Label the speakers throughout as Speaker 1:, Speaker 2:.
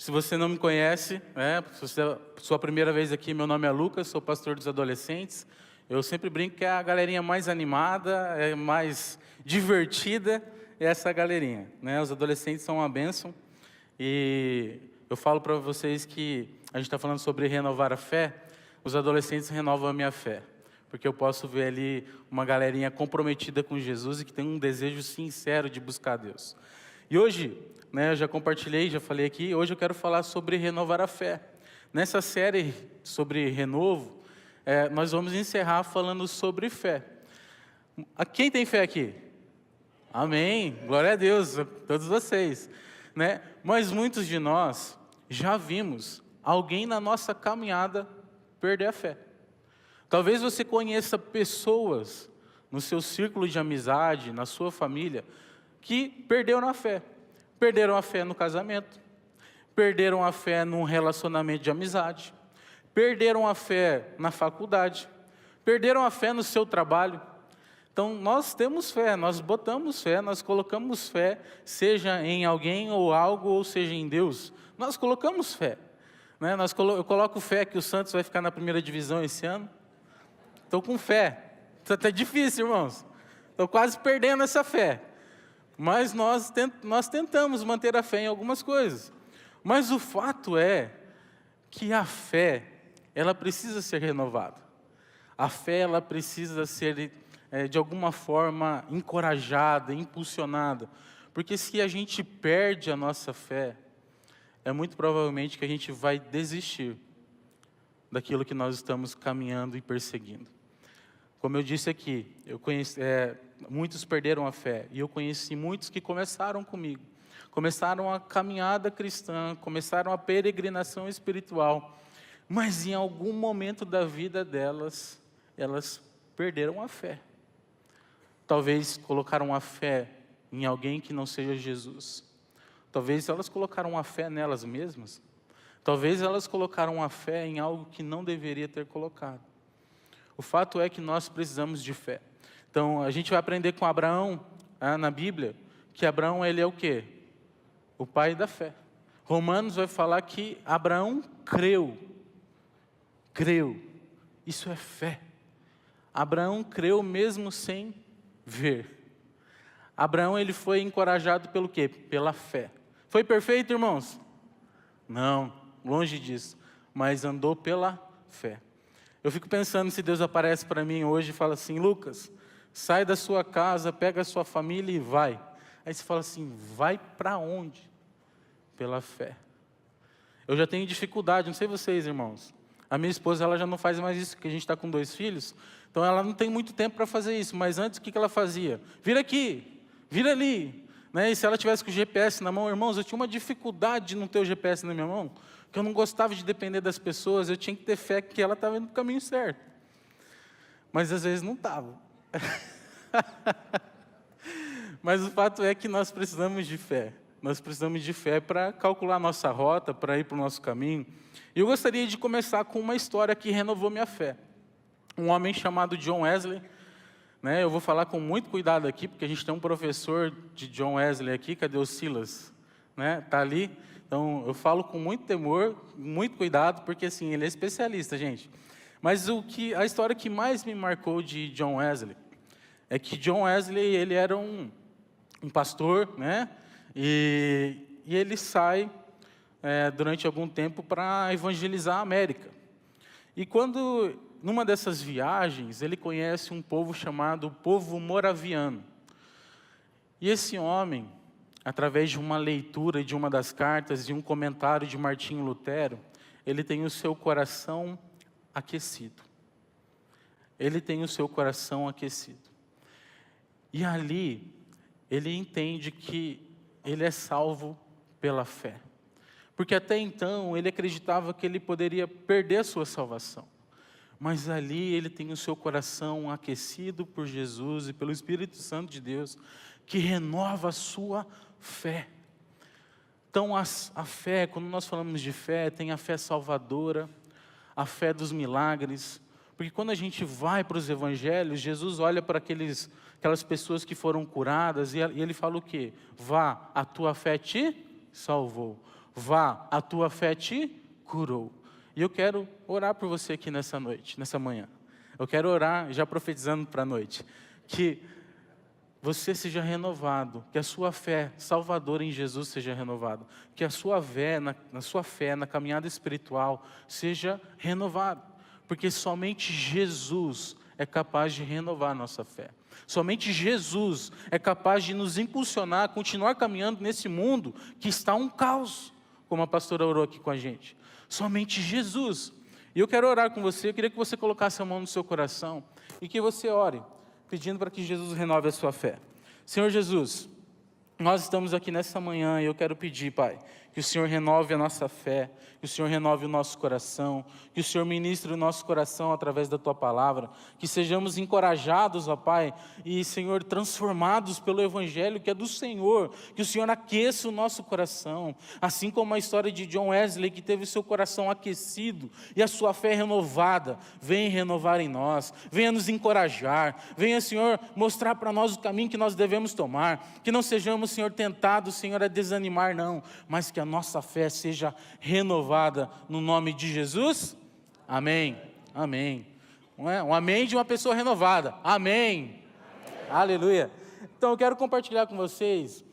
Speaker 1: Se você não me conhece, se você é a sua primeira vez aqui, meu nome é Lucas, sou pastor dos adolescentes. Eu sempre brinco que é a galerinha mais animada, é mais divertida, é essa galerinha, né? Os adolescentes são uma bênção. E eu falo para vocês que a gente está falando sobre renovar a fé, os adolescentes renovam a minha fé. Porque eu posso ver ali uma galerinha comprometida com Jesus e que tem um desejo sincero de buscar Deus. E hoje, eu já compartilhei, já falei aqui, hoje eu quero falar sobre renovar a fé. Nessa série sobre renovo, nós vamos encerrar falando sobre fé. Quem tem fé aqui? Amém, glória a Deus, a todos vocês. Mas muitos de nós já vimos alguém na nossa caminhada perder a fé. Talvez você conheça pessoas no seu círculo de amizade, na sua família, que perderam a fé. Perderam a fé no casamento, perderam a fé num relacionamento de amizade, perderam a fé na faculdade, perderam a fé no seu trabalho. Então, nós temos fé, nós botamos fé, nós colocamos fé, seja em alguém ou algo, ou seja em Deus. Nós colocamos fé. Eu coloco fé que o Santos vai ficar na primeira divisão esse ano. Estou com fé. Isso até difícil, irmãos. Estou quase perdendo essa fé. Mas nós tentamos manter a fé em algumas coisas. Mas o fato é que a fé, ela precisa ser renovada. A fé, ela precisa ser, de alguma forma, encorajada, impulsionada. Porque se a gente perde a nossa fé, é muito provavelmente que a gente vai desistir daquilo que nós estamos caminhando e perseguindo. Como eu disse aqui, muitos perderam a fé, e eu conheci muitos que começaram comigo, começaram a caminhada cristã, começaram a peregrinação espiritual, mas em algum momento da vida delas, elas perderam a fé. Talvez colocaram a fé em alguém que não seja Jesus. Talvez elas colocaram a fé nelas mesmas. Talvez elas colocaram a fé em algo que não deveria ter colocado. O fato é que nós precisamos de fé. Então, a gente vai aprender com Abraão, na Bíblia, que Abraão, ele é o quê? O pai da fé. Romanos vai falar que Abraão creu. Creu. Isso é fé. Abraão creu mesmo sem ver. Abraão, ele foi encorajado pelo quê? Pela fé. Foi perfeito, irmãos? Não, longe disso. Mas andou pela fé. Eu fico pensando se Deus aparece para mim hoje e fala assim: Lucas, sai da sua casa, pega a sua família e vai. Aí você fala assim: vai para onde? Pela fé. Eu já tenho dificuldade, não sei vocês, irmãos. A minha esposa, ela já não faz mais isso, porque a gente está com 2 filhos. Então ela não tem muito tempo para fazer isso. Mas antes, o que ela fazia? Vira aqui, vira ali. E se ela tivesse com o GPS na mão, irmãos, eu tinha uma dificuldade de não ter o GPS na minha mão, porque eu não gostava de depender das pessoas, eu tinha que ter fé que ela estava indo no caminho certo. Mas às vezes não estava. Mas o fato é que nós precisamos de fé. Nós precisamos de fé para calcular a nossa rota, para ir para o nosso caminho. E eu gostaria de começar com uma história que renovou minha fé. Um homem chamado John Wesley. Eu vou falar com muito cuidado aqui, porque a gente tem um professor de John Wesley aqui, cadê o Silas? Está ali. Então, eu falo com muito temor, muito cuidado, porque assim, ele é especialista, gente. Mas a história que mais me marcou de John Wesley, é que John Wesley, ele era um pastor, e ele sai durante algum tempo para evangelizar a América. E quando, numa dessas viagens, ele conhece um povo chamado povo moraviano. E esse homem, através de uma leitura de uma das cartas e um comentário de Martinho Lutero, ele tem o seu coração aquecido. Ele tem o seu coração aquecido. E ali, ele entende que ele é salvo pela fé. Porque até então, ele acreditava que ele poderia perder a sua salvação. Mas ali, ele tem o seu coração aquecido por Jesus e pelo Espírito Santo de Deus, que renova a sua fé. Então, a fé, quando nós falamos de fé, tem a fé salvadora, a fé dos milagres. Porque quando a gente vai para os evangelhos, Jesus olha para aquelas pessoas que foram curadas e ele fala o quê? Vá, a tua fé te salvou. Vá, a tua fé te curou. E eu quero orar por você aqui nessa noite, nessa manhã. Eu quero orar, já profetizando para a noite, que você seja renovado, que a sua fé salvadora em Jesus seja renovada, que a sua fé, na caminhada espiritual, seja renovada, porque somente Jesus é capaz de renovar a nossa fé. Somente Jesus é capaz de nos impulsionar a continuar caminhando nesse mundo que está um caos, como a pastora orou aqui com a gente. Somente Jesus. E eu quero orar com você, eu queria que você colocasse a mão no seu coração e que você ore, pedindo para que Jesus renove a sua fé. Senhor Jesus, nós estamos aqui nessa manhã e eu quero pedir, Pai, que o Senhor renove a nossa fé, que o Senhor renove o nosso coração, que o Senhor ministre o nosso coração através da Tua palavra, que sejamos encorajados, ó Pai, e Senhor, transformados pelo Evangelho que é do Senhor, que o Senhor aqueça o nosso coração, assim como a história de John Wesley, que teve o seu coração aquecido e a sua fé renovada. Venha renovar em nós, venha nos encorajar, venha, Senhor, mostrar para nós o caminho que nós devemos tomar, que não sejamos, Senhor, tentados, Senhor, a desanimar, não, mas que a nossa fé seja renovada no nome de Jesus. Amém. Amém. Não é? Um amém de uma pessoa renovada. Amém. Aleluia. Então eu quero compartilhar com vocês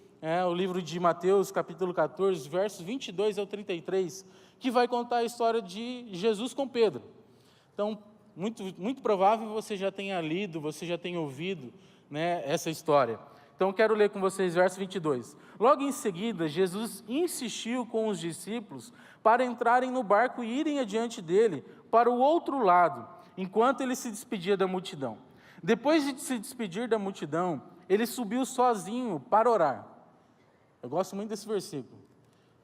Speaker 1: o livro de Mateus, capítulo 14, versos 22 ao 33, que vai contar a história de Jesus com Pedro. Então, muito provável você já tenha lido, você já tenha ouvido, essa história. Então, eu quero ler com vocês verso 22. Logo em seguida, Jesus insistiu com os discípulos para entrarem no barco e irem adiante dele para o outro lado, enquanto ele se despedia da multidão. Depois de se despedir da multidão, ele subiu sozinho para orar. Eu gosto muito desse versículo,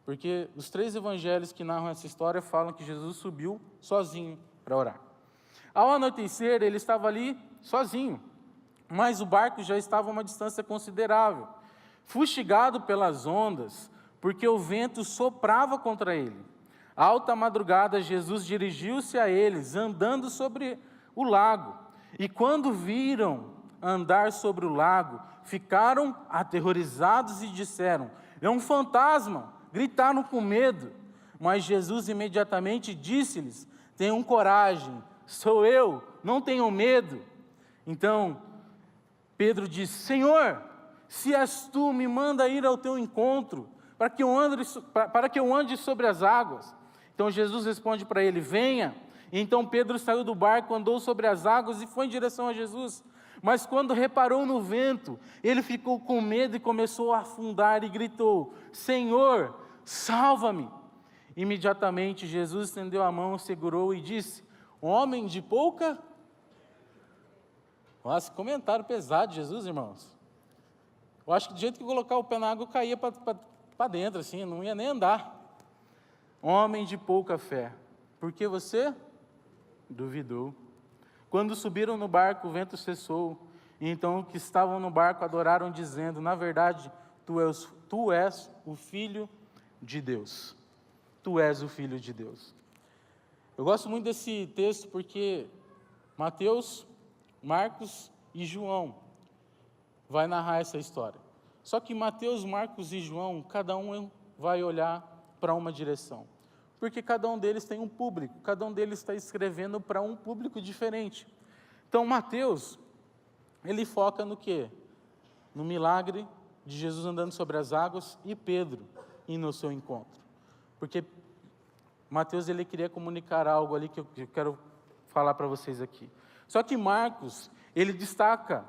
Speaker 1: porque os 3 evangelhos que narram essa história falam que Jesus subiu sozinho para orar. Ao anoitecer, ele estava ali sozinho, mas o barco já estava a uma distância considerável, fustigado pelas ondas, porque o vento soprava contra ele. À alta madrugada, Jesus dirigiu-se a eles, andando sobre o lago. E quando viram andar sobre o lago, ficaram aterrorizados e disseram: é um fantasma! Gritaram com medo. Mas Jesus imediatamente disse-lhes: tenham coragem, sou eu, não tenham medo. Então Pedro disse: Senhor, se és tu, me manda ir ao teu encontro, para que eu ande sobre as águas. Então Jesus responde para ele: venha. E então Pedro saiu do barco, andou sobre as águas e foi em direção a Jesus. Mas quando reparou no vento, ele ficou com medo e começou a afundar e gritou: Senhor, salva-me. Imediatamente Jesus estendeu a mão, segurou e disse: homem de pouca... Nossa, comentário pesado de Jesus, irmãos. Eu acho que do jeito que colocar o pé na água, eu caía para dentro, assim, não ia nem andar. Homem de pouca fé, por que você duvidou? Quando subiram no barco, o vento cessou, e então os que estavam no barco adoraram, dizendo: na verdade, tu és o Filho de Deus. Tu és o Filho de Deus. Eu gosto muito desse texto porque Mateus, Marcos e João vai narrar essa história. Só que Mateus, Marcos e João, cada um vai olhar para uma direção. Porque cada um deles tem um público, cada um deles está escrevendo para um público diferente. Então Mateus, ele foca no quê? No milagre de Jesus andando sobre as águas e Pedro indo ao seu encontro. Porque Mateus, ele queria comunicar algo ali que eu quero falar para vocês aqui. Só que Marcos, ele destaca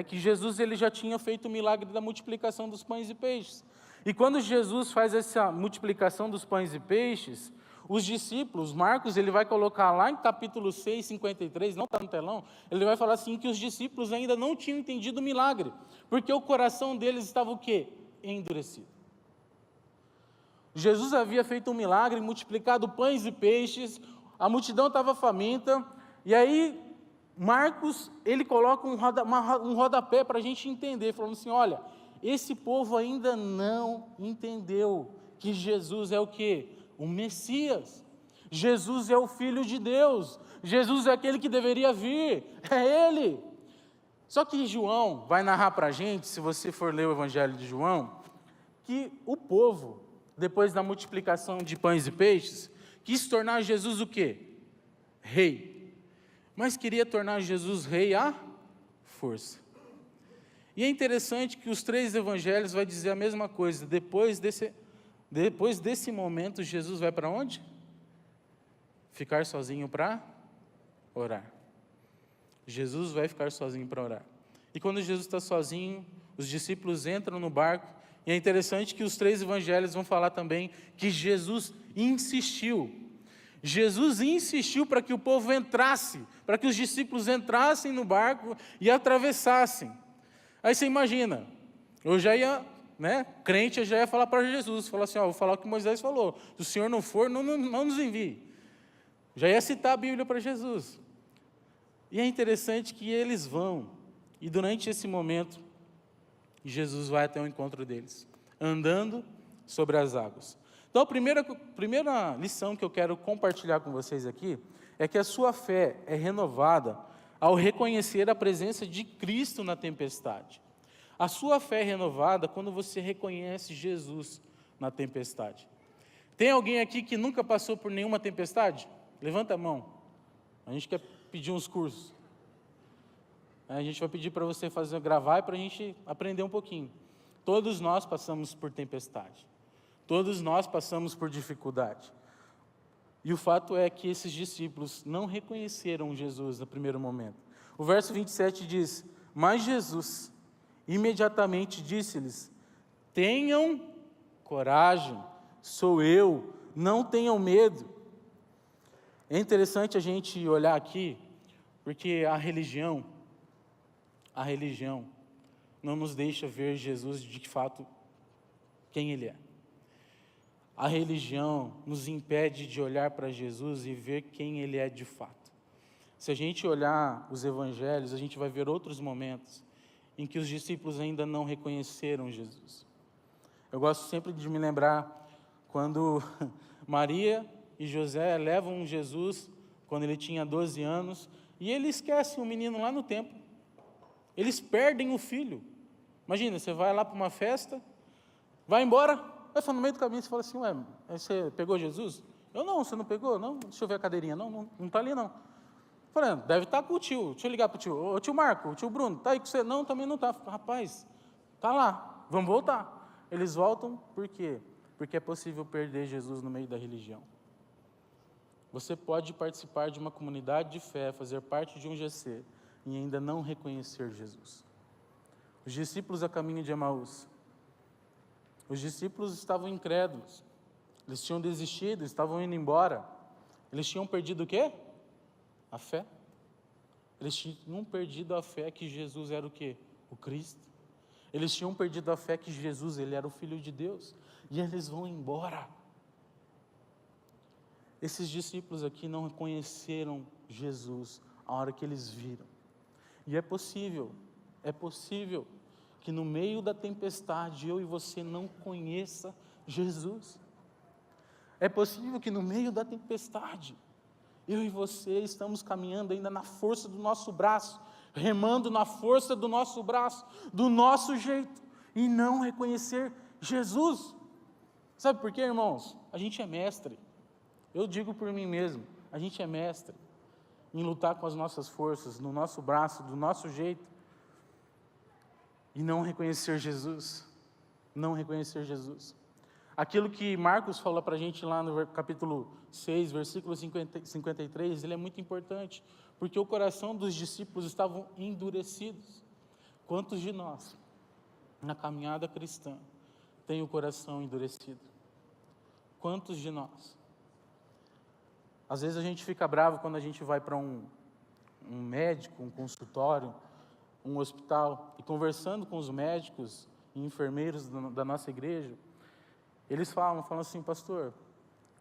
Speaker 1: que Jesus ele já tinha feito o milagre da multiplicação dos pães e peixes. E quando Jesus faz essa multiplicação dos pães e peixes, os discípulos, Marcos, ele vai colocar lá em capítulo 6, 53, não está no telão, ele vai falar assim que os discípulos ainda não tinham entendido o milagre, porque o coração deles estava o quê? Endurecido. Jesus havia feito um milagre, multiplicado pães e peixes, a multidão estava faminta, e aí Marcos, ele coloca um rodapé para a gente entender, falando assim: olha, esse povo ainda não entendeu que Jesus é o quê? O Messias. Jesus é o Filho de Deus. Jesus é aquele que deveria vir. É Ele. Só que João vai narrar para a gente, se você for ler o Evangelho de João, que o povo depois da multiplicação de pães e peixes, quis tornar Jesus o quê? Rei. Mas queria tornar Jesus rei à força. E é interessante que os 3 evangelhos vai dizer a mesma coisa. Depois desse momento, Jesus vai para onde? Ficar sozinho para orar. Jesus vai ficar sozinho para orar. E quando Jesus está sozinho, os discípulos entram no barco. E é interessante que os 3 evangelhos vão falar também que Jesus insistiu. Jesus insistiu para que o povo entrasse, para que os discípulos entrassem no barco e atravessassem. Aí você imagina, eu já ia, crente, eu já ia falar para Jesus, falar assim, vou falar o que Moisés falou, se o Senhor não for, não nos envie. Já ia citar a Bíblia para Jesus. E é interessante que eles vão, e durante esse momento, Jesus vai até o encontro deles, andando sobre as águas. Então, a primeira lição que eu quero compartilhar com vocês aqui, é que a sua fé é renovada ao reconhecer a presença de Cristo na tempestade. A sua fé é renovada quando você reconhece Jesus na tempestade. Tem alguém aqui que nunca passou por nenhuma tempestade? Levanta a mão. A gente quer pedir uns cursos. A gente vai pedir para você gravar para a gente aprender um pouquinho. Todos nós passamos por tempestade. Todos nós passamos por dificuldade. E o fato é que esses discípulos não reconheceram Jesus no primeiro momento. O verso 27 diz: mas Jesus imediatamente disse-lhes: tenham coragem, sou eu, não tenham medo. É interessante a gente olhar aqui, porque a religião não nos deixa ver Jesus de fato quem Ele é. A religião nos impede de olhar para Jesus e ver quem Ele é de fato. Se a gente olhar os evangelhos, a gente vai ver outros momentos em que os discípulos ainda não reconheceram Jesus. Eu gosto sempre de me lembrar quando Maria e José levam Jesus, quando ele tinha 12 anos, e ele esquece o menino lá no templo. Eles perdem o filho. Imagina, você vai lá para uma festa, vai embora, vai no meio do caminho, você fala assim, você pegou Jesus? Eu não, você não pegou? Não, deixa eu ver a cadeirinha. Não está ali não. Falei, deve estar com o tio, deixa eu ligar para o tio. Ô tio Marco, o tio Bruno, está aí com você? Não, também não está. Rapaz, está lá, vamos voltar. Eles voltam, por quê? Porque é possível perder Jesus no meio da religião. Você pode participar de uma comunidade de fé, fazer parte de um GC, e ainda não reconhecer Jesus. Os discípulos a caminho de Emaús. Os discípulos estavam incrédulos. Eles tinham desistido, estavam indo embora. Eles tinham perdido o quê? A fé. Eles tinham perdido a fé que Jesus era o quê? O Cristo. Eles tinham perdido a fé que Jesus, Ele era o Filho de Deus. E eles vão embora. Esses discípulos aqui não reconheceram Jesus a hora que eles viram. E é possível que no meio da tempestade eu e você não conheça Jesus. É possível que no meio da tempestade eu e você estamos caminhando ainda na força do nosso braço, remando na força do nosso braço, do nosso jeito, e não reconhecer Jesus. Sabe por quê, irmãos? A gente é mestre. Eu digo por mim mesmo, a gente é mestre em lutar com as nossas forças, no nosso braço, do nosso jeito, e não reconhecer Jesus. Não reconhecer Jesus. Aquilo que Marcos fala para a gente lá no capítulo 6, versículo 53, ele é muito importante, porque o coração dos discípulos estavam endurecidos. Quantos de nós, na caminhada cristã, tem o coração endurecido? Quantos de nós? Às vezes a gente fica bravo quando a gente vai para um médico, um consultório, um hospital, e conversando com os médicos e enfermeiros da nossa igreja, eles falam assim, pastor,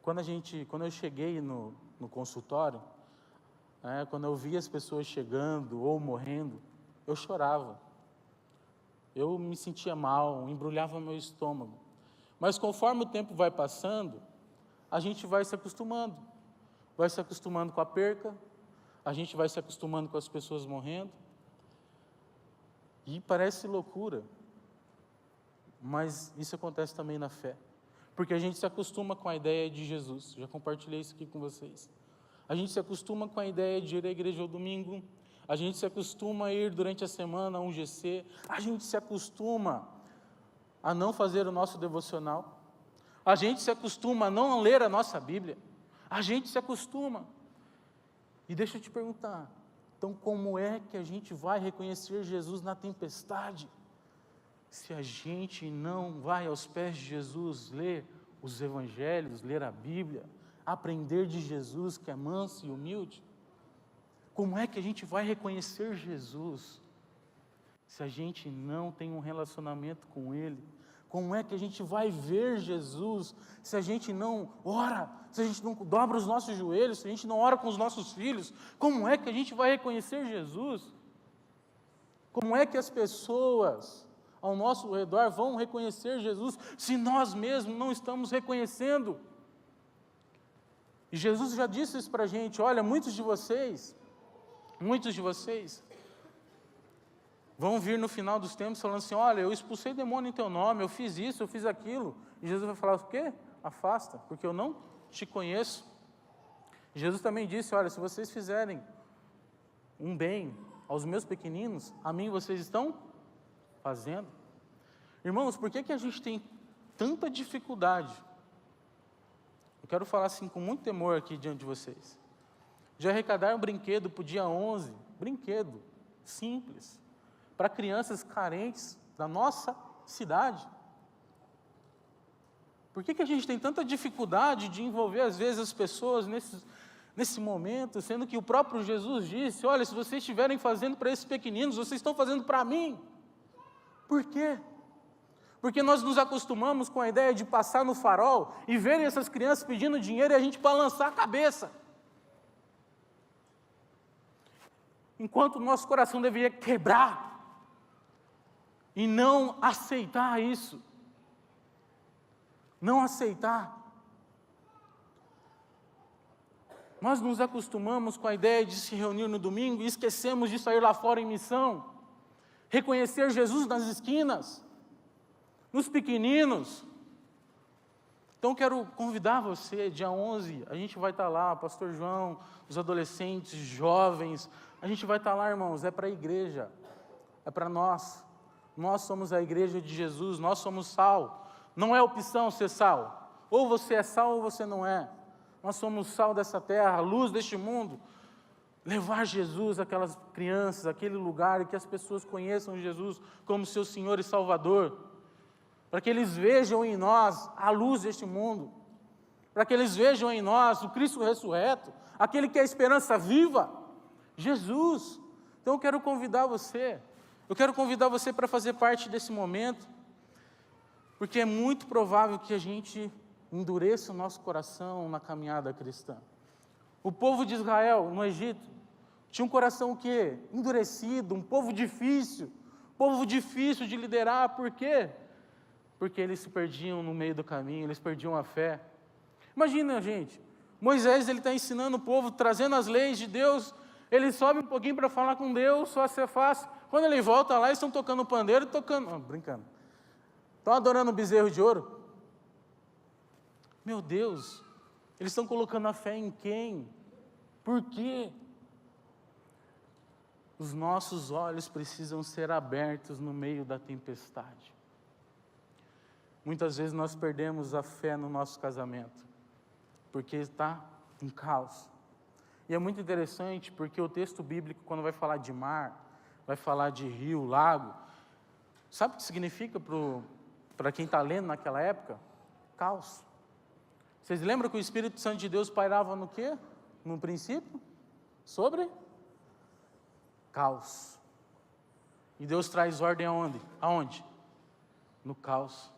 Speaker 1: quando eu cheguei no consultório, quando eu vi as pessoas chegando ou morrendo, eu chorava. Eu me sentia mal, embrulhava meu estômago. Mas conforme o tempo vai passando, a gente vai se acostumando. Vai se acostumando com a perca, a gente vai se acostumando com as pessoas morrendo. E parece loucura, mas isso acontece também na fé. Porque a gente se acostuma com a ideia de Jesus. Já compartilhei isso aqui com vocês. A gente se acostuma com a ideia de ir à igreja ao domingo. A gente se acostuma a ir durante a semana a um GC. A gente se acostuma a não fazer o nosso devocional. A gente se acostuma a não ler a nossa Bíblia. A gente se acostuma. E deixa eu te perguntar, então como é que a gente vai reconhecer Jesus na tempestade? Se a gente não vai aos pés de Jesus, ler os evangelhos, ler a Bíblia, aprender de Jesus que é manso e humilde, como é que a gente vai reconhecer Jesus se a gente não tem um relacionamento com Ele? Como é que a gente vai ver Jesus se a gente não ora, se a gente não dobra os nossos joelhos, se a gente não ora com os nossos filhos? Como é que a gente vai reconhecer Jesus? Como é que as pessoas ao nosso redor vão reconhecer Jesus se nós mesmos não estamos reconhecendo? E Jesus já disse isso para a gente: olha, muitos de vocês vão vir no final dos tempos falando assim: olha, eu expulsei demônio em teu nome, eu fiz isso, eu fiz aquilo. E Jesus vai falar: o quê? Afasta, porque eu não te conheço. E Jesus também disse: olha, se vocês fizerem um bem aos meus pequeninos, a mim vocês estão fazendo. Irmãos, por que a gente tem tanta dificuldade? Eu quero falar assim com muito temor aqui diante de vocês. De arrecadar um brinquedo para o dia 11, brinquedo simples, para crianças carentes da nossa cidade. Por que a gente tem tanta dificuldade de envolver às vezes as pessoas nesse momento, sendo que o próprio Jesus disse: olha, se vocês estiverem fazendo para esses pequeninos, vocês estão fazendo para mim. Por quê? Porque nós nos acostumamos com a ideia de passar no farol e verem essas crianças pedindo dinheiro e a gente balançar a cabeça. Enquanto o nosso coração deveria quebrar e não aceitar isso. Não aceitar. Nós nos acostumamos com a ideia de se reunir no domingo e esquecemos de sair lá fora em missão. Reconhecer Jesus nas esquinas, nos pequeninos. Então quero convidar você, dia 11, a gente vai estar lá, pastor João, os adolescentes, jovens, a gente vai estar lá, irmãos, é para a igreja, é para nós. Nós somos a igreja de Jesus, nós somos sal. Não é opção ser sal. Ou você é sal ou você não é. Nós somos sal dessa terra, luz deste mundo. Levar Jesus àquelas crianças, àquele lugar, e que as pessoas conheçam Jesus como seu Senhor e Salvador. Para que eles vejam em nós a luz deste mundo. Para que eles vejam em nós o Cristo ressurreto, aquele que é a esperança viva, Jesus. Então eu quero convidar você para fazer parte desse momento, porque é muito provável que a gente endureça o nosso coração na caminhada cristã. O povo de Israel, no Egito, tinha um coração o quê? Endurecido, um povo difícil de liderar. Por quê? Porque eles se perdiam no meio do caminho, eles perdiam a fé. Imagina, gente, Moisés, ele está ensinando o povo, trazendo as leis de Deus, ele sobe um pouquinho para falar com Deus, só ser fácil. Quando ele volta lá, eles estão tocando pandeiro, brincando. Estão adorando o bezerro de ouro. Meu Deus, eles estão colocando a fé em quem? Por quê? Os nossos olhos precisam ser abertos no meio da tempestade. Muitas vezes nós perdemos a fé no nosso casamento, porque está em caos. E é muito interessante, porque o texto bíblico, quando vai falar de mar, vai falar de rio, lago, sabe o que significa para quem está lendo naquela época? Caos. Vocês lembram que o Espírito Santo de Deus pairava no quê? No princípio? Sobre? Caos. E Deus traz ordem aonde? Aonde? No caos.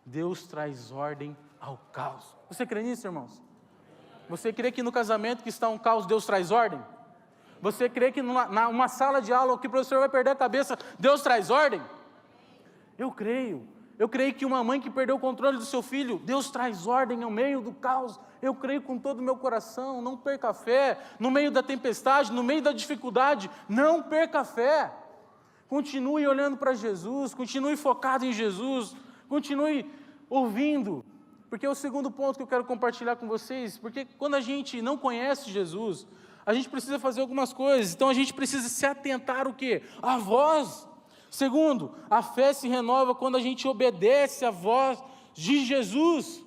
Speaker 1: Deus traz ordem ao caos. Você crê nisso, irmãos? Você crê que no casamento que está um caos, Deus traz ordem? Você crê que numa sala de aula que o professor vai perder a cabeça, Deus traz ordem? Eu creio. Eu creio que uma mãe que perdeu o controle do seu filho, Deus traz ordem no meio do caos. Eu creio com todo o meu coração. Não perca a fé. No meio da tempestade, no meio da dificuldade, não perca a fé. Continue olhando para Jesus, continue focado em Jesus, continue ouvindo, Porque é o segundo ponto que eu quero compartilhar com vocês, porque quando a gente não conhece Jesus, a gente precisa fazer algumas coisas, então a gente precisa se atentar o quê? À voz. Segundo, a fé se renova quando a gente obedece à voz de Jesus.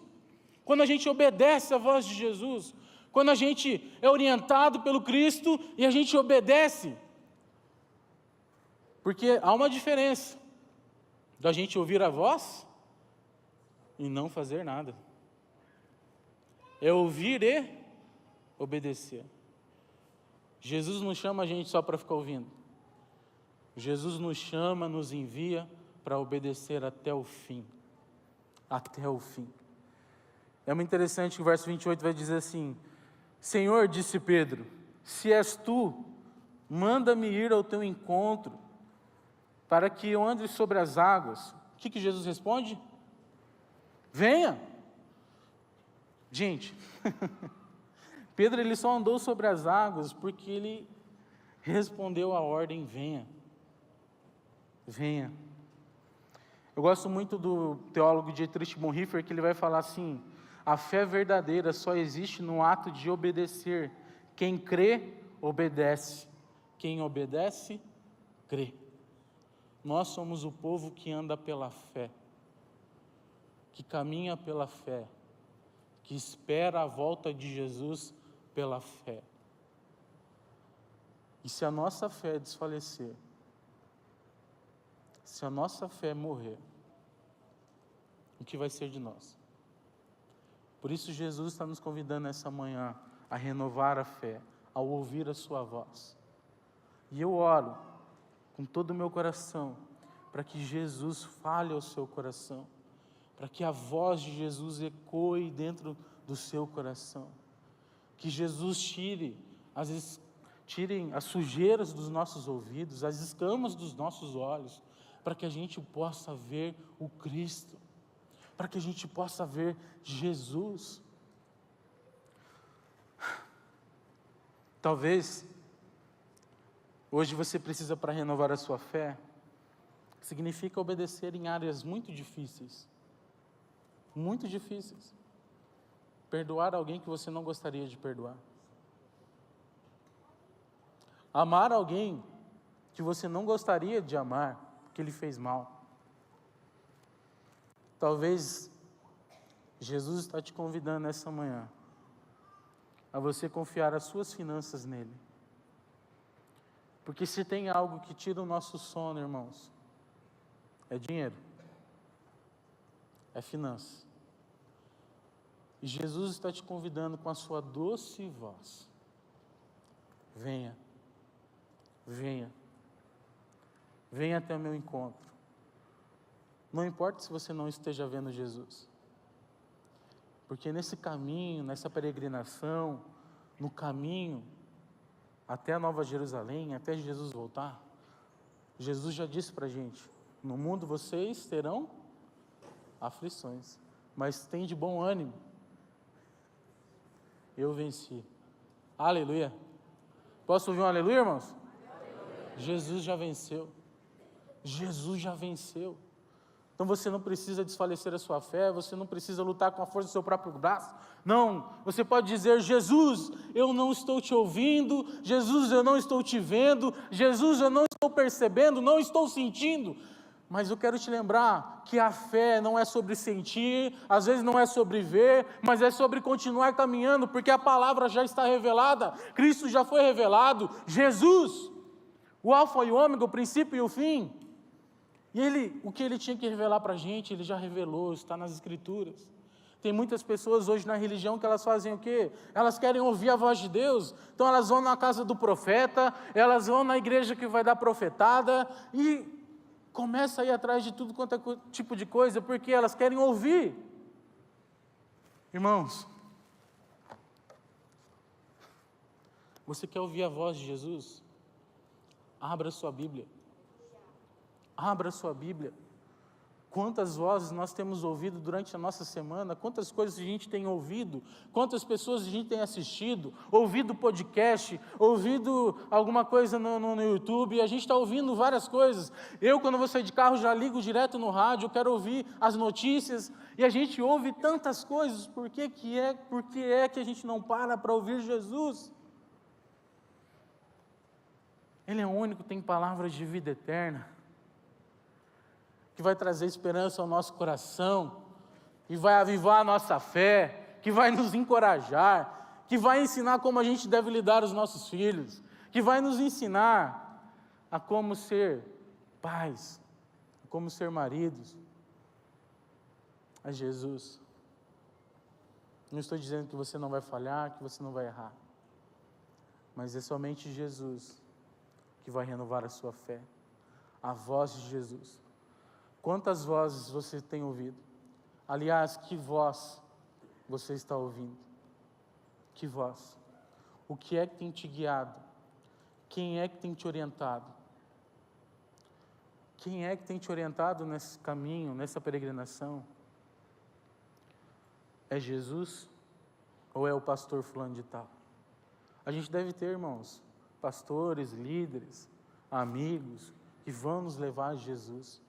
Speaker 1: Quando a gente obedece à voz de Jesus. Quando a gente é orientado pelo Cristo e a gente obedece. Porque há uma diferença da gente ouvir a voz e não fazer nada. É ouvir e obedecer. Jesus não chama a gente só para ficar ouvindo. Jesus nos chama, nos envia para obedecer até o fim. Até o fim. É muito interessante que o verso 28 vai dizer assim: Senhor, disse Pedro, se és tu, manda-me ir ao teu encontro, para que eu ande sobre as águas. O que Jesus responde? Venha. Gente, Pedro ele só andou sobre as águas porque ele respondeu a ordem: venha. Venha. Eu gosto muito do teólogo Dietrich Bonhoeffer, que ele vai falar assim: a fé verdadeira só existe no ato de obedecer. Quem crê, obedece. Quem obedece, crê. Nós somos o povo que anda pela fé, que caminha pela fé, que espera a volta de Jesus pela fé. E se a nossa fé desfalecer, se a nossa fé morrer, o que vai ser de nós? Por isso Jesus está nos convidando essa manhã a renovar a fé, ao ouvir a sua voz. E eu oro com todo o meu coração para que Jesus fale ao seu coração, para que a voz de Jesus ecoe dentro do seu coração, que Jesus tirem as sujeiras dos nossos ouvidos, as escamas dos nossos olhos, para que a gente possa ver o Cristo, para que a gente possa ver Jesus. Talvez hoje você precisa, para renovar a sua fé, significa obedecer em áreas muito difíceis. Muito difíceis. Perdoar alguém que você não gostaria de perdoar. Amar alguém que você não gostaria de amar, porque ele fez mal. Talvez Jesus está te convidando nessa manhã a você confiar as suas finanças nele. Porque se tem algo que tira o nosso sono, irmãos, é dinheiro, é finanças. E Jesus está te convidando com a sua doce voz: venha, venha, venha até o meu encontro. Não importa se você não esteja vendo Jesus, porque nesse caminho, nessa peregrinação, no caminho até a Nova Jerusalém, até Jesus voltar, Jesus já disse para a gente: no mundo vocês terão aflições, mas tem de bom ânimo, eu venci. Aleluia. Posso ouvir um aleluia, irmãos? Aleluia. Jesus já venceu. Jesus já venceu. Então você não precisa desfalecer a sua fé, você não precisa lutar com a força do seu próprio braço. Não, você pode dizer: Jesus, eu não estou te ouvindo, Jesus, eu não estou te vendo, Jesus, eu não estou percebendo, não estou sentindo. Mas eu quero te lembrar que a fé não é sobre sentir, às vezes não é sobre ver, mas é sobre continuar caminhando, porque a palavra já está revelada, Cristo já foi revelado, Jesus, o alfa e o ômega, o princípio e o fim. E o que ele tinha que revelar para a gente, ele já revelou, está nas Escrituras. Tem muitas pessoas hoje na religião que elas fazem o quê? Elas querem ouvir a voz de Deus, então elas vão na casa do profeta, elas vão na igreja que vai dar profetada, e começa a ir atrás de tudo quanto é tipo de coisa, porque elas querem ouvir. Irmãos, você quer ouvir a voz de Jesus? Abra sua Bíblia. Abra sua Bíblia. Quantas vozes nós temos ouvido durante a nossa semana, quantas coisas a gente tem ouvido, quantas pessoas a gente tem assistido, ouvido podcast, ouvido alguma coisa no YouTube, e a gente está ouvindo várias coisas. Eu, quando vou sair de carro, já ligo direto no rádio, eu quero ouvir as notícias, e a gente ouve tantas coisas. Por que a gente não para ouvir Jesus? Ele é o único que tem palavras de vida eterna, que vai trazer esperança ao nosso coração, que vai avivar a nossa fé, que vai nos encorajar, que vai ensinar como a gente deve lidar com os nossos filhos, que vai nos ensinar a como ser pais, a como ser maridos. É Jesus. Não estou dizendo que você não vai falhar, que você não vai errar, mas é somente Jesus que vai renovar a sua fé, a voz de Jesus. Quantas vozes você tem ouvido? Aliás, que voz você está ouvindo? Que voz? O que é que tem te guiado? Quem é que tem te orientado? Quem é que tem te orientado nesse caminho, nessa peregrinação? É Jesus? Ou é o pastor fulano de tal? A gente deve ter, irmãos, pastores, líderes, amigos, que vão nos levar a Jesus.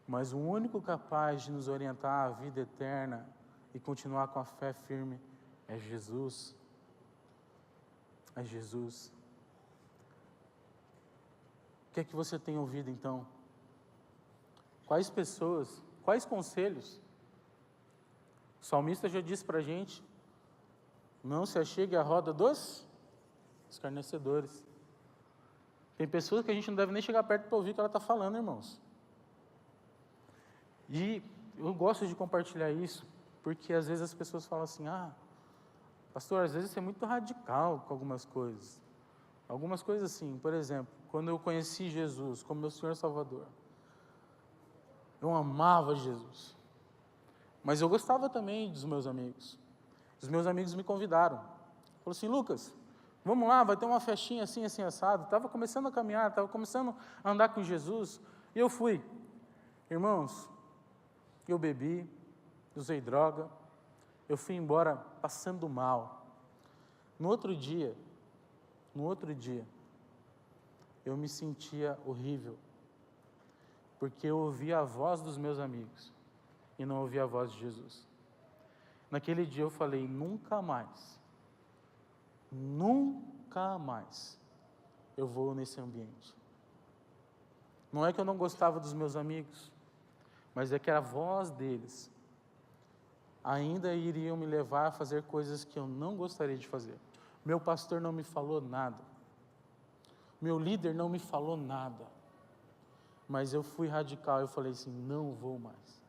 Speaker 1: Mas o único capaz de nos orientar à vida eterna e continuar com a fé firme é Jesus. É Jesus. O que é que você tem ouvido então? Quais pessoas, quais conselhos? O salmista já disse para a gente: não se achegue à roda dos escarnecedores. Tem pessoas que a gente não deve nem chegar perto para ouvir o que ela está falando, irmãos. E eu gosto de compartilhar isso, porque às vezes as pessoas falam assim: pastor, às vezes você é muito radical com algumas coisas. Algumas coisas assim, por exemplo, quando eu conheci Jesus como meu Senhor e Salvador, eu amava Jesus, mas eu gostava também dos meus amigos. Os meus amigos me convidaram, falaram assim: Lucas, vamos lá, vai ter uma festinha assim, assim, assado. Estava começando a caminhar, estava começando a andar com Jesus, e eu fui. Irmãos, eu bebi, usei droga, eu fui embora passando mal. No outro dia, eu me sentia horrível, porque eu ouvia a voz dos meus amigos e não ouvia a voz de Jesus. Naquele dia eu falei: nunca mais eu vou nesse ambiente. Não é que eu não gostava dos meus amigos, mas é que a voz deles ainda iriam me levar a fazer coisas que eu não gostaria de fazer. Meu pastor não me falou nada, meu líder não me falou nada, mas eu fui radical. Eu falei assim: não vou mais.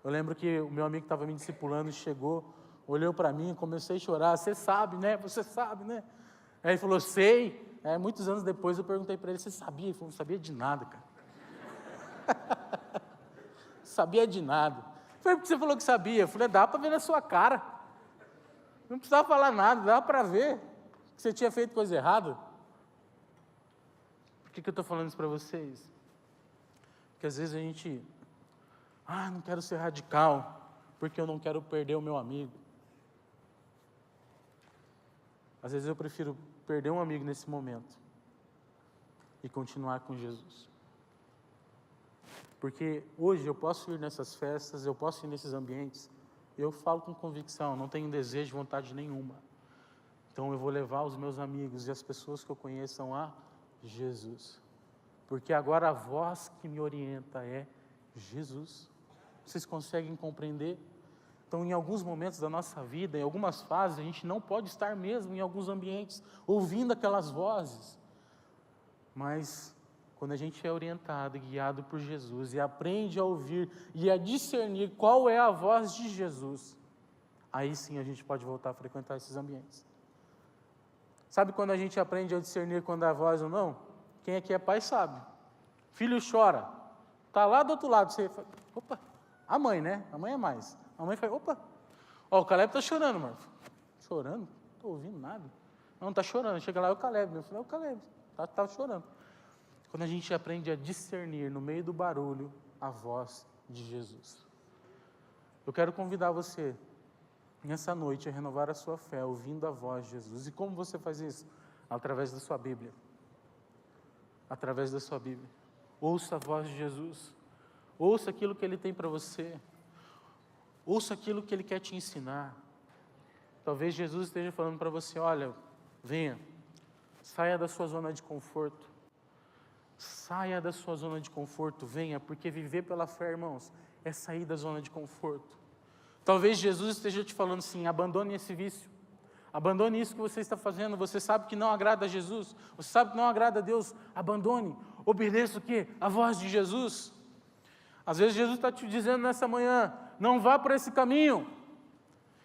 Speaker 1: Eu lembro que o meu amigo que estava me discipulando chegou, olhou para mim, comecei a chorar: você sabe, né? Aí ele falou: sei. Muitos anos depois eu perguntei para ele: você sabia? Ele falou: não sabia de nada, cara. Sabia de nada. Foi porque você falou que sabia. Eu falei: dá para ver na sua cara. Não precisava falar nada, dá para ver que você tinha feito coisa errada. Por que eu estou falando isso para vocês? Porque às vezes a gente, não quero ser radical, porque eu não quero perder o meu amigo. Às vezes eu prefiro perder um amigo nesse momento e continuar com Jesus. Porque hoje eu posso ir nessas festas, eu posso ir nesses ambientes, eu falo com convicção, não tenho desejo, vontade nenhuma. Então eu vou levar os meus amigos e as pessoas que eu conheçam a Jesus. Porque agora a voz que me orienta é Jesus. Vocês conseguem compreender? Então, em alguns momentos da nossa vida, em algumas fases, a gente não pode estar mesmo em alguns ambientes, ouvindo aquelas vozes. Mas quando a gente é orientado e guiado por Jesus e aprende a ouvir e a discernir qual é a voz de Jesus, aí sim a gente pode voltar a frequentar esses ambientes. Sabe quando a gente aprende a discernir quando é a voz ou não? Quem aqui é pai sabe. Filho chora, está lá do outro lado, você fala: opa, a mãe, né? A mãe é mais. A mãe fala: opa, o Caleb está chorando, mano. Chorando? Não estou ouvindo nada. Não, está chorando. Chega lá, é o Caleb. Eu falei: é o Caleb, está chorando. Quando a gente aprende a discernir no meio do barulho a voz de Jesus. Eu quero convidar você, nessa noite, a renovar a sua fé, ouvindo a voz de Jesus. E como você faz isso? Através da sua Bíblia. Através da sua Bíblia. Ouça a voz de Jesus. Ouça aquilo que Ele tem para você. Ouça aquilo que Ele quer te ensinar. Talvez Jesus esteja falando para você, olha, venha, saia da sua zona de conforto. Saia da sua zona de conforto, venha, porque viver pela fé, irmãos, é sair da zona de conforto. Talvez Jesus esteja te falando assim, abandone esse vício. Abandone isso que você está fazendo, você sabe que não agrada a Jesus, você sabe que não agrada a Deus, abandone, obedeça o quê? A voz de Jesus. Às vezes Jesus está te dizendo nessa manhã, não vá por esse caminho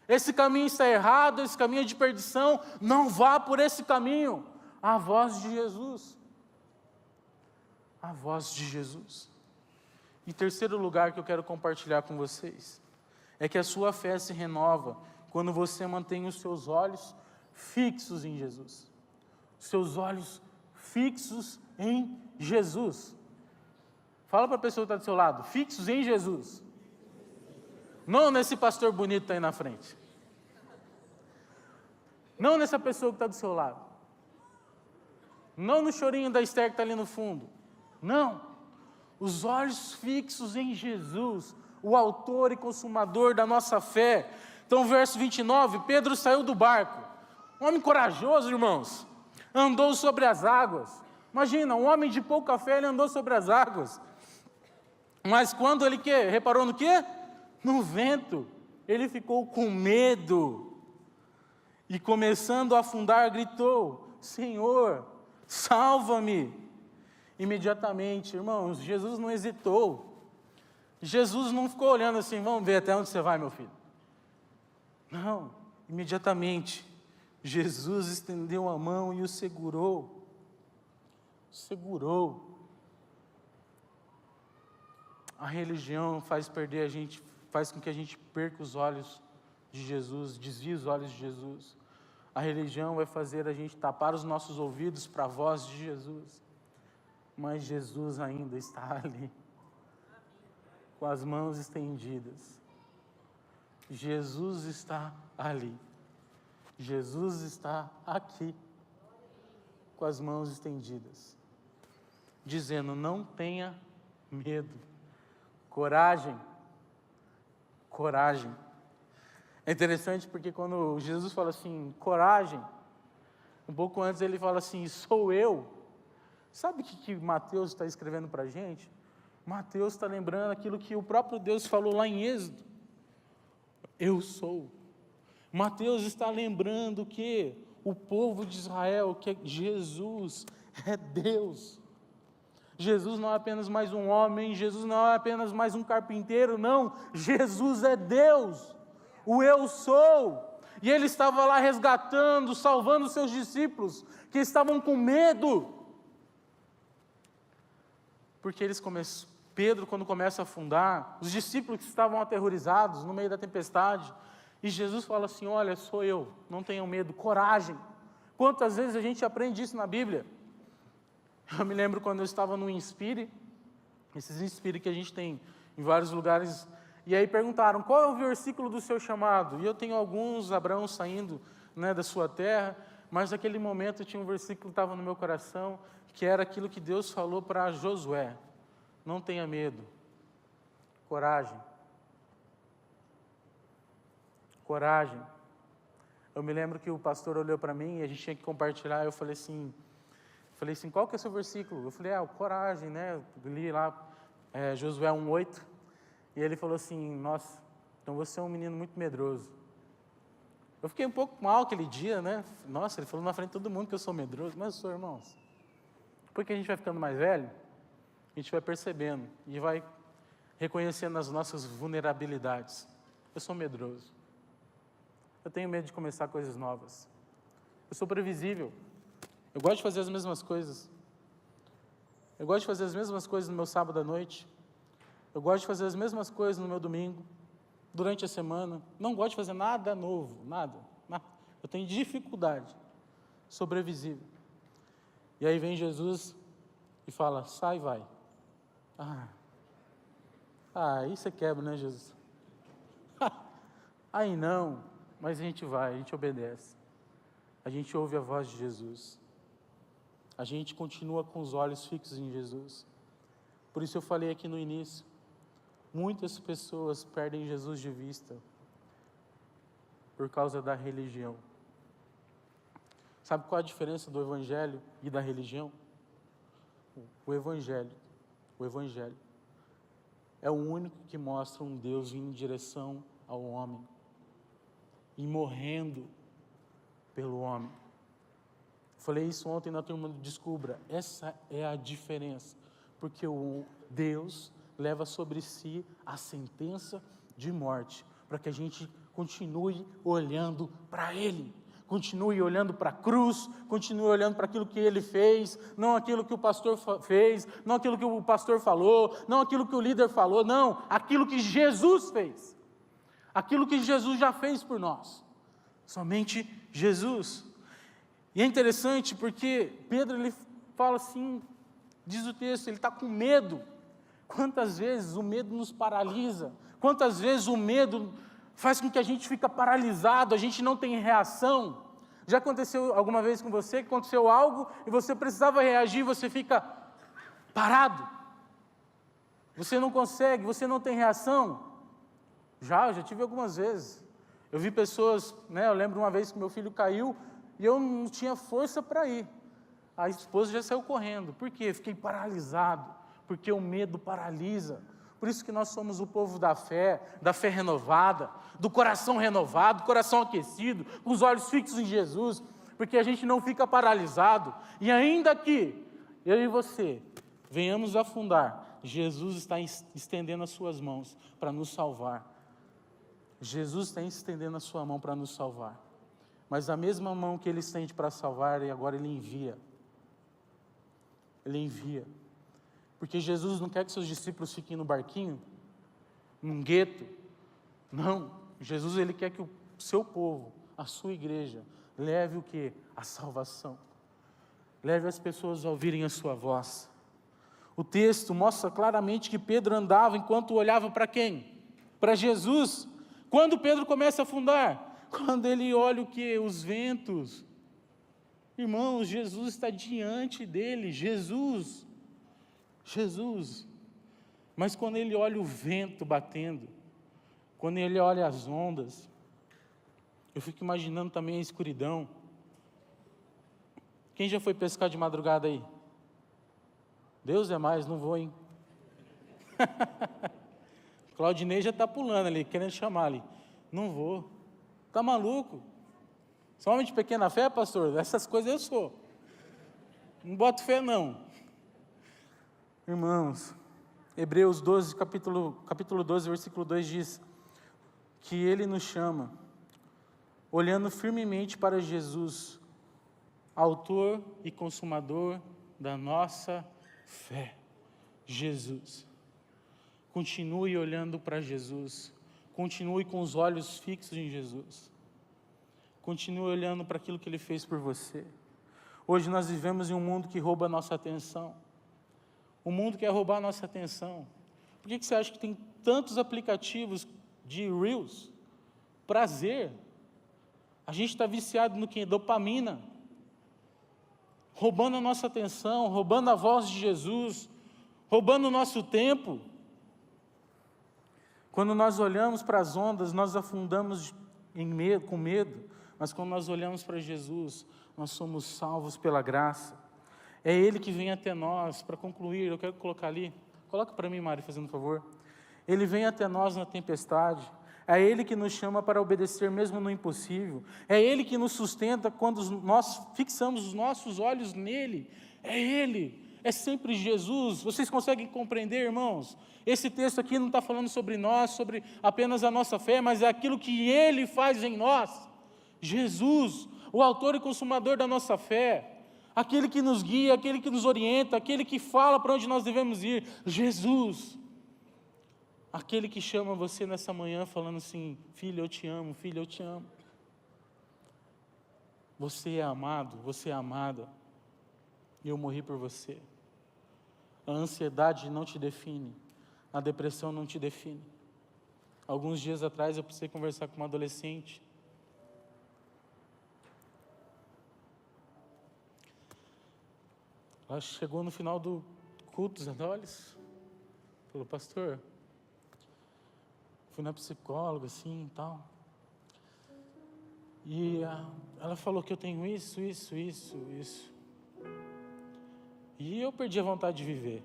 Speaker 1: está errado, esse caminho é de perdição, não vá por esse caminho. A voz de Jesus. A voz de Jesus. E terceiro lugar que eu quero compartilhar com vocês, é que a sua fé se renova quando você mantém os seus olhos fixos em Jesus. Seus olhos fixos em Jesus. Fala para a pessoa que está do seu lado, fixos em Jesus. Não nesse pastor bonito que está aí na frente. Não nessa pessoa que está do seu lado. Não no chorinho da Esther que está ali no fundo. Não. Os olhos fixos em Jesus, o autor e consumador da nossa fé. Então, verso 29, Pedro saiu do barco. Um homem corajoso, irmãos. Andou sobre as águas. Imagina, um homem de pouca fé, ele andou sobre as águas. Mas quando ele reparou no quê? No vento. Ele ficou com medo. E começando a afundar, gritou, Senhor, salva-me. Imediatamente, irmãos, Jesus não hesitou. Jesus não ficou olhando assim, vamos ver até onde você vai, meu filho. Não, imediatamente, Jesus estendeu a mão e o segurou. Segurou. A religião faz com que a gente perca os olhos de Jesus, desvie os olhos de Jesus. A religião vai fazer a gente tapar os nossos ouvidos para a voz de Jesus. Mas Jesus ainda está ali, com as mãos estendidas. Jesus está ali. Jesus está aqui, com as mãos estendidas, dizendo, não tenha medo. Coragem. Coragem. É interessante porque quando Jesus fala assim, coragem, um pouco antes ele fala assim, sou eu. Sabe o que Mateus está escrevendo para a gente? Mateus está lembrando aquilo que o próprio Deus falou lá em Êxodo. Eu sou. Mateus está lembrando que o povo de Israel, que Jesus é Deus. Jesus não é apenas mais um homem, Jesus não é apenas mais um carpinteiro, não. Jesus é Deus, o eu sou. E Ele estava lá resgatando, salvando os seus discípulos, que estavam com medo. Porque Pedro, quando começa a afundar, os discípulos que estavam aterrorizados no meio da tempestade, e Jesus fala assim, olha, sou eu, não tenham medo, coragem. Quantas vezes a gente aprende isso na Bíblia? Eu me lembro quando eu estava no Inspire, esses Inspire que a gente tem em vários lugares, e aí perguntaram, qual é o versículo do seu chamado? E eu tenho alguns, Abraão saindo da sua terra, mas naquele momento tinha um versículo que estava no meu coração, que era aquilo que Deus falou para Josué, não tenha medo, coragem. Coragem. Eu me lembro que o pastor olhou para mim e a gente tinha que compartilhar, eu falei assim, qual que é o seu versículo? Eu falei, coragem, né? Eu li lá, Josué 1:8, e ele falou assim, nossa, então você é um menino muito medroso. Eu fiquei um pouco mal aquele dia, né? Nossa, ele falou na frente de todo mundo que eu sou medroso, mas eu sou, irmãos. Porque a gente vai ficando mais velho, a gente vai percebendo e vai reconhecendo as nossas vulnerabilidades. Eu sou medroso. Eu tenho medo de começar coisas novas. Eu sou previsível. Eu gosto de fazer as mesmas coisas. Eu gosto de fazer as mesmas coisas no meu sábado à noite. Eu gosto de fazer as mesmas coisas no meu domingo, durante a semana. Não gosto de fazer nada novo, nada. Eu tenho dificuldade. Sou previsível. E aí vem Jesus e fala, sai e vai. Aí você quebra, né, Jesus? Aí não, mas a gente vai, a gente obedece. A gente ouve a voz de Jesus. A gente continua com os olhos fixos em Jesus. Por isso eu falei aqui no início, muitas pessoas perdem Jesus de vista por causa da religião. Sabe qual a diferença do Evangelho e da religião? O Evangelho é o único que mostra um Deus indo em direção ao homem e morrendo pelo homem. Falei isso ontem na turma do Descubra. Essa é a diferença, porque o Deus leva sobre si a sentença de morte, para que a gente continue olhando para Ele, continue olhando para a cruz, continue olhando para aquilo que Ele fez, não aquilo que o pastor fez, não aquilo que o pastor falou, não aquilo que o líder falou, não, aquilo que Jesus fez, aquilo que Jesus já fez por nós, somente Jesus. E é interessante porque Pedro, ele fala assim, diz o texto, ele está com medo. Quantas vezes o medo nos paralisa, quantas vezes o medo faz com que a gente fique paralisado, a gente não tem reação. Já aconteceu alguma vez com você, que aconteceu algo e você precisava reagir, você fica parado, você não consegue, você não tem reação? Eu já tive algumas vezes. Eu vi pessoas, eu lembro uma vez que meu filho caiu e eu não tinha força para ir. A esposa já saiu correndo. Por quê? Fiquei paralisado, porque o medo paralisa. Por isso que nós somos o povo da fé renovada, do coração renovado, coração aquecido, com os olhos fixos em Jesus, porque a gente não fica paralisado. E ainda que eu e você venhamos afundar, Jesus está estendendo as suas mãos para nos salvar. Jesus está estendendo a sua mão para nos salvar. Mas a mesma mão que Ele estende para salvar, e agora Ele envia. Ele envia. Porque Jesus não quer que seus discípulos fiquem no barquinho, num gueto. Não. Jesus, Ele quer que o seu povo, a sua igreja, leve o quê? A salvação. Leve as pessoas a ouvirem a sua voz. O texto mostra claramente que Pedro andava enquanto olhava para quem? Para Jesus. Quando Pedro começa a afundar? Quando ele olha o quê? Os ventos. Irmãos, Jesus está diante dele. Jesus. Mas quando ele olha o vento batendo, quando ele olha as ondas, eu fico imaginando também a escuridão. Quem já foi pescar de madrugada aí? Deus é mais, não vou, hein? Claudinei já está pulando ali, querendo chamar ali. Não vou. Está maluco? Sou homem de pequena fé, pastor? Essas coisas eu sou. Não boto fé, não. Irmãos, Hebreus 12, capítulo 12, versículo 2 diz que Ele nos chama, olhando firmemente para Jesus, autor e consumador da nossa fé. Jesus. Continue olhando para Jesus. Continue com os olhos fixos em Jesus. Continue olhando para aquilo que Ele fez por você. Hoje nós vivemos em um mundo que rouba a nossa atenção. O mundo quer roubar a nossa atenção. Por que você acha que tem tantos aplicativos de Reels? Prazer. A gente está viciado no quê? Dopamina. Roubando a nossa atenção, roubando a voz de Jesus, roubando o nosso tempo. Quando nós olhamos para as ondas, nós afundamos com medo, mas quando nós olhamos para Jesus, nós somos salvos pela graça. É Ele que vem até nós. Para concluir, eu quero colocar ali, coloca para mim, Mari, fazendo um favor. Ele vem até nós na tempestade. É Ele que nos chama para obedecer mesmo no impossível. É Ele que nos sustenta quando nós fixamos os nossos olhos nele. É Ele. É sempre Jesus. Vocês conseguem compreender, irmãos? Esse texto aqui não está falando sobre nós, sobre apenas a nossa fé, mas é aquilo que Ele faz em nós. Jesus, o autor e consumador da nossa fé, aquele que nos guia, aquele que nos orienta, aquele que fala para onde nós devemos ir. Jesus, aquele que chama você nessa manhã falando assim: filho, eu te amo, filho, eu te amo. Você é amado, você é amada, e eu morri por você. A ansiedade não te define, A depressão não te define. Alguns dias atrás eu precisei conversar com uma adolescente. Ela chegou no final do culto dos adolescentes. Falou, pastor, fui na psicóloga assim e tal. E ela falou que eu tenho isso. E eu perdi a vontade de viver.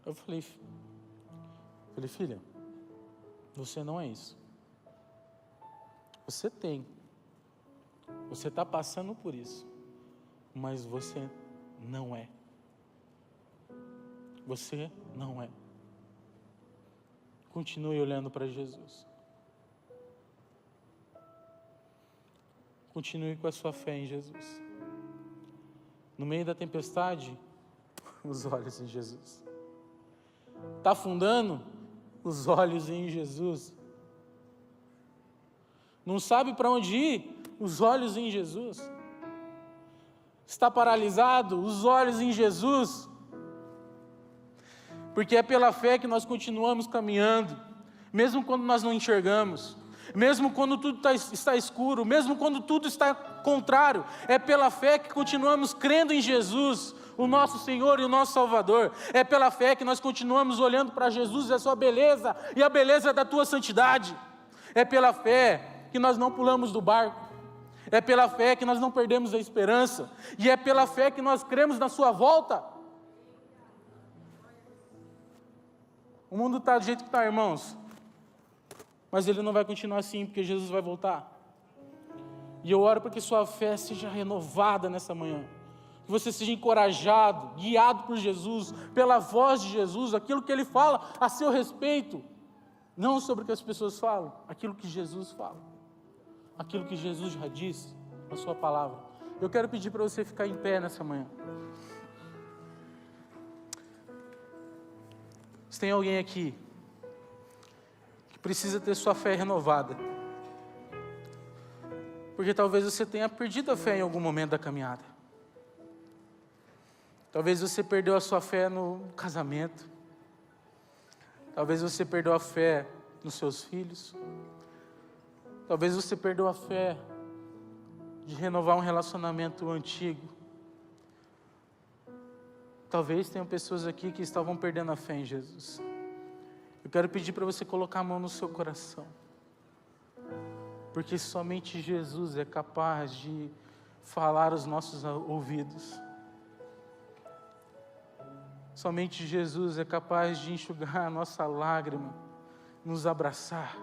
Speaker 1: Eu falei, filha, você não é isso. Você tem. Você está passando por isso. Mas você não é. Você não é. Continue olhando para Jesus. Continue com a sua fé em Jesus. No meio da tempestade, os olhos em Jesus. Está afundando? Os olhos em Jesus. Não sabe para onde ir? Os olhos em Jesus. Está paralisado? Os olhos em Jesus. Porque é pela fé que nós continuamos caminhando, mesmo quando nós não enxergamos, mesmo quando tudo está escuro, mesmo quando tudo está contrário. É pela fé que continuamos crendo em Jesus, o nosso Senhor e o nosso Salvador. É pela fé que nós continuamos olhando para Jesus e a sua beleza, e a beleza da tua santidade. É pela fé que nós não pulamos do barco. É pela fé que nós não perdemos a esperança. E é pela fé que nós cremos na sua volta. O mundo está do jeito que está, irmãos. Mas ele não vai continuar assim, porque Jesus vai voltar. E eu oro para que sua fé seja renovada nessa manhã. Que você seja encorajado, guiado por Jesus, pela voz de Jesus, aquilo que Ele fala a seu respeito. Não sobre o que as pessoas falam, aquilo que Jesus fala. Aquilo que Jesus já disse na sua palavra. Eu quero pedir para você ficar em pé nessa manhã. Se tem alguém aqui que precisa ter sua fé renovada, porque talvez você tenha perdido a fé em algum momento da caminhada. Talvez você perdeu a sua fé no casamento. Talvez você perdeu a fé nos seus filhos. Talvez você perdeu a fé de renovar um relacionamento antigo. Talvez tenham pessoas aqui que estavam perdendo a fé em Jesus. Eu quero pedir para você colocar a mão no seu coração. Porque somente Jesus é capaz de falar aos nossos ouvidos. Somente Jesus é capaz de enxugar a nossa lágrima, nos abraçar.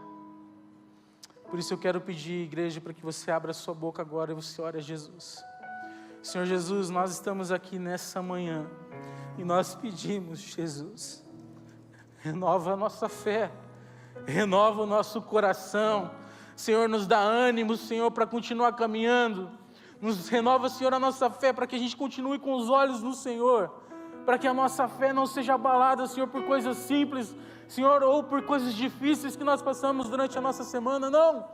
Speaker 1: Por isso eu quero pedir, igreja, para que você abra a sua boca agora e você ore a Jesus. Senhor Jesus, nós estamos aqui nessa manhã e nós pedimos, Jesus, renova a nossa fé, renova o nosso coração. Senhor, nos dá ânimo, Senhor, para continuar caminhando. Nos renova, Senhor, a nossa fé para que a gente continue com os olhos no Senhor. Para que a nossa fé não seja abalada, Senhor, por coisas simples, Senhor, ou por coisas difíceis que nós passamos durante a nossa semana, não.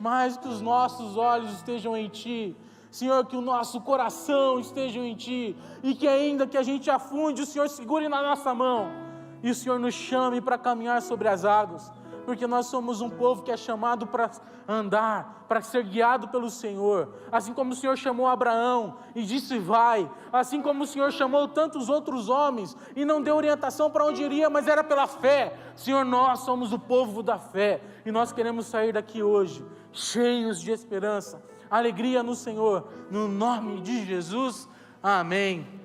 Speaker 1: Mas que os nossos olhos estejam em Ti. Senhor, que o nosso coração esteja em Ti. E que ainda que a gente afunde, o Senhor segure na nossa mão. E o Senhor nos chame para caminhar sobre as águas. Porque nós somos um povo que é chamado para andar, para ser guiado pelo Senhor. Assim como o Senhor chamou Abraão e disse vai. Assim como o Senhor chamou tantos outros homens e não deu orientação para onde iria, mas era pela fé. Senhor, nós somos o povo da fé. E nós queremos sair daqui hoje, cheios de esperança, alegria no Senhor. No nome de Jesus, amém.